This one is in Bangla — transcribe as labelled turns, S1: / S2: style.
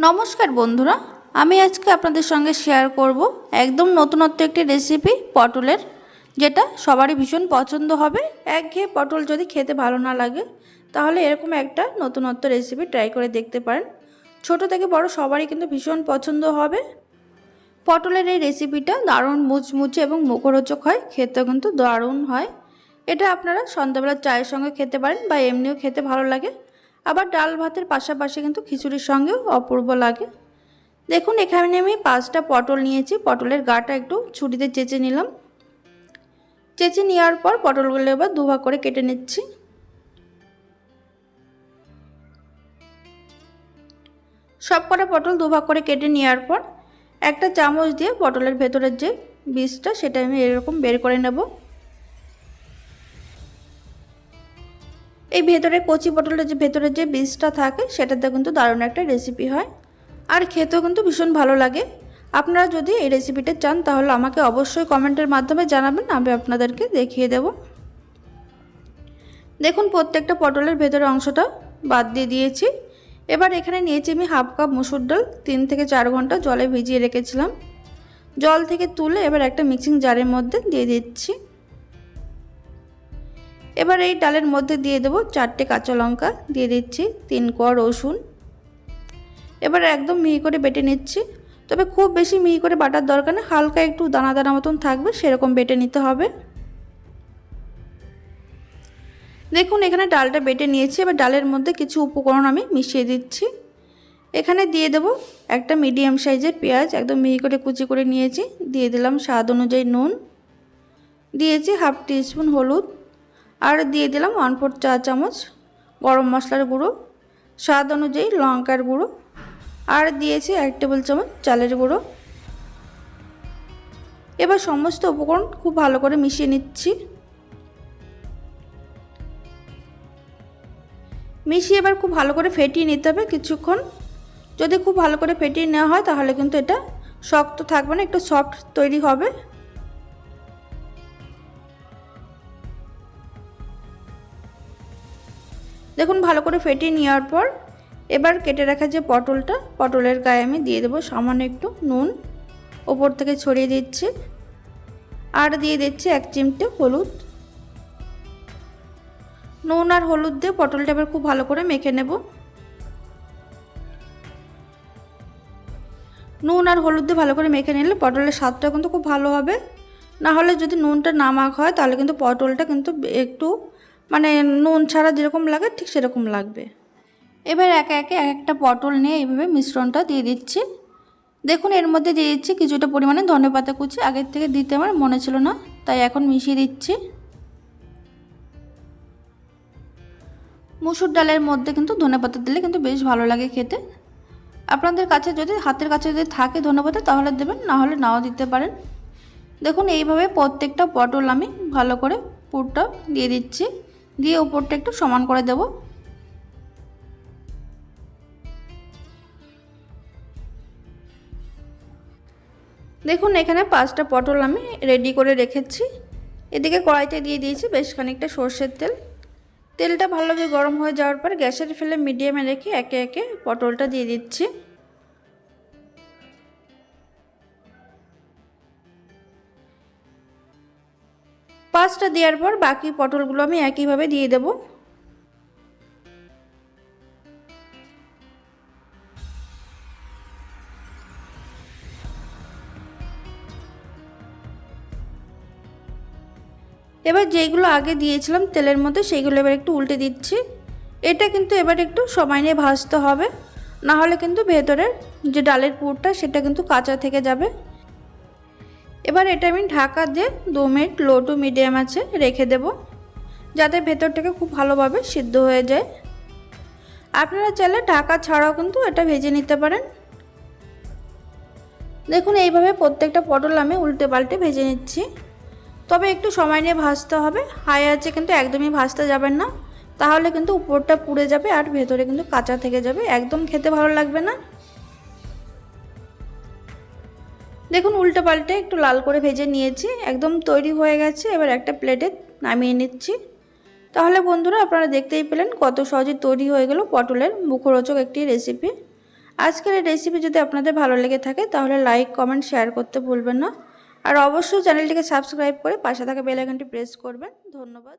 S1: নমস্কার বন্ধুরা, আমি আজকে আপনাদের সঙ্গে শেয়ার করব একদম নতুনত্ব একটি রেসিপি পটলের, যেটা সবারই ভীষণ পছন্দ হবে। একঘেয়ে পটল যদি খেতে ভালো না লাগে তাহলে এরকম একটা নতুনত্ব রেসিপি ট্রাই করে দেখতে পারেন। ছোট থেকে বড় সবারই কিন্তু ভীষণ পছন্দ হবে। পটলের এই রেসিপিটা দারুণ মুচমুচে এবং মুখরোচক হয়, খেতেও কিন্তু দারুণ হয়। এটা আপনারা সন্ধ্যাবেলা চায়ের সঙ্গে খেতে পারেন বা এমনিও খেতে ভালো লাগে। আবার ডাল ভাতের পাশাপাশি কিন্তু খিচুড়ির সঙ্গেও অপূর্ব লাগে। দেখুন, এখানে আমি 5টা পটল নিয়েছি। পটলের গাটা একটু ছুরিতে চেঁচে নিলাম। চেঁচে নেওয়ার পর পটলগুলো এবার দুভাগ করে কেটে নিচ্ছি। সবকটা পটল দুভাগ করে কেটে নেওয়ার পর একটা চামচ দিয়ে পটলের ভেতরের যে বীজটা সেটা আমি এরকম বের করে নেব। এই ভেতরে কচি পটলের যে ভেতরের যে বীজটা থাকে সেটাতে কিন্তু দারুণ একটা রেসিপি হয়, আর খেতেও কিন্তু ভীষণ ভালো লাগে। আপনারা যদি এই রেসিপিটা চান তাহলে আমাকে অবশ্যই কমেন্টের মাধ্যমে জানাবেন, আমি আপনাদেরকে দেখিয়ে দেব। দেখুন, প্রত্যেকটা পটলের ভেতরের অংশটা বাদ দিয়ে দিয়েছি। এবার এখানে নিয়েছি আমি হাফ কাপ মসুর ডাল, 3 থেকে 4 ঘন্টা জলে ভিজিয়ে রেখেছিলাম। জল থেকে তুলে এবার একটা মিক্সিং জারের মধ্যে দিয়ে দিচ্ছি। এবার এই ডালের মধ্যে দিয়ে দেবো 4টে কাঁচা লঙ্কা, দিয়ে দিচ্ছি 3 কোয়া রসুন। এবার একদম মিহি করে বেটে নিচ্ছি, তবে খুব বেশি মিহি করে বাটার দরকার নেই, হালকা একটু দানা দানা মতন থাকবে সেরকম বেটে নিতে হবে। দেখুন, এখানে ডালটা বেটে নিয়েছি। এবার ডালের মধ্যে কিছু উপকরণ আমি মিশিয়ে দিচ্ছি। এখানে দিয়ে দেব একটা মিডিয়াম সাইজের পেঁয়াজ, একদম মিহি করে কুচি করে নিয়েছি। দিয়ে দিলাম স্বাদ অনুযায়ী নুন, দিয়েছি হাফ টিস্পুন হলুদ, আর দিয়ে দিলাম 1/4 চা চামচ গরম মশলার গুঁড়ো, স্বাদ অনুযায়ী লঙ্কার গুঁড়ো, আর দিয়েছি 1 টেবিল চামচ চালের গুঁড়ো। এবার সমস্ত উপকরণ খুব ভালো করে মিশিয়ে নিচ্ছি। মিশিয়ে এবার খুব ভালো করে ফেটিয়ে নিতে হবে কিছুক্ষণ। যদি খুব ভালো করে ফেটিয়ে নেওয়া হয় তাহলে কিন্তু এটা শক্ত থাকবে না, একটু সফট তৈরি হবে। দেখুন, ভালো করে ফেটিয়ে নেওয়ার পর এবার কেটে রাখা যে পটলটা, পটলের গায়ে আমি দিয়ে দেবো সামান্য একটু নুন, ওপর থেকে ছড়িয়ে দিচ্ছি। আর দিয়ে দিচ্ছি 1 চিমটে হলুদ। নুন আর হলুদ দিয়ে পটলটা এবার খুব ভালো করে মেখে নেব। নুন আর হলুদ দিয়ে ভালো করে মেখে নিলে পটলের স্বাদটা কিন্তু খুব ভালো হবে। না হলে যদি নুনটা না মাখা হয় তাহলে কিন্তু পটলটা কিন্তু একটু নুন ছাড়া যেরকম লাগে ঠিক সেরকম লাগবে। এবার একে একে একটা পটল নিয়ে এইভাবে মিশ্রণটা দিয়ে দিচ্ছি। দেখুন, এর মধ্যে দিয়ে দিচ্ছি কিছুটা পরিমাণে ধনেপাতা কুচি, আগের থেকে দিতে আমার মনে ছিল না, তাই এখন মিশিয়ে দিচ্ছি। মুসুর ডালের মধ্যে কিন্তু ধনেপাতা দিলে কিন্তু বেশ ভালো লাগে খেতে। আপনাদের কাছে যদি হাতের কাছে যদি থাকে ধনেপাতা তাহলে দেবেন, না হলে নাও দিতে পারেন। দেখুন, এইভাবে প্রত্যেকটা পটল আমি ভালো করে পুরটা দিয়ে দিচ্ছি, দিয়ে উপরটা একটু সমান করে দেব। দেখুন, এখানে 5টা পটল আমি রেডি করে রেখেছি। এদিকে কড়াইতে দিয়ে দিয়েছি বেশ খানিকটা সর্ষের তেল। তেলটা ভালোভাবে গরম হয়ে যাওয়ার পর গ্যাসের ফ্লেম মিডিয়ামে রেখে একে একে পটলটা দিয়ে দিচ্ছি। পাঁচটা দেওয়ার পর বাকি পটলগুলো আমি একইভাবে দিয়ে দেব। এবার যেগুলো আগে দিয়েছিলাম তেলের মধ্যে সেইগুলো এবার একটু উল্টে দিচ্ছি। এটা কিন্তু এবার একটু সময় নিয়ে ভাজতে হবে, না হলে কিন্তু ভেতরের যে ডালের পুরটা সেটা কিন্তু কাঁচা থেকে যাবে। এবার এটা আমি ঢাকা দিয়ে 2 মিনিট লো টু মিডিয়াম আঁচে রেখে দেব, যাতে ভেতরটাকে খুব ভালোভাবে সিদ্ধ হয়ে যায়। আপনারা চাইলে ঢাকা ছাড়াও কিন্তু এটা ভেজে নিতে পারেন। দেখুন, এইভাবে প্রত্যেকটা পটল আমি উল্টে পাল্টে ভেজে নিচ্ছি, তবে একটু সময় নিয়ে ভাজতে হবে। হাই আঁচে কিন্তু একদমই ভাজতে যাবেন না, তাহলে কিন্তু উপরটা পুড়ে যাবে আর ভেতরে কিন্তু কাঁচা থেকে যাবে, একদম খেতে ভালো লাগবে না। দেখুন, উল্টে পাল্টে একটু লাল করে ভেজে নিয়েছি, একদম তৈরি হয়ে গেছে। এবার একটা প্লেটে নামিয়ে নিচ্ছি। তাহলে বন্ধুরা, আপনারা দেখতেই পেলেন কত সহজে তৈরি হয়ে গেল পটলের মুখরোচক একটি রেসিপি। আজকের এই রেসিপি যদি আপনাদের ভালো লেগে থাকে তাহলে লাইক, কমেন্ট, শেয়ার করতে ভুলবেন না। আর অবশ্যই চ্যানেলটিকে সাবস্ক্রাইব করে পাশে থাকা বেল আইকনটি প্রেস করবেন। ধন্যবাদ।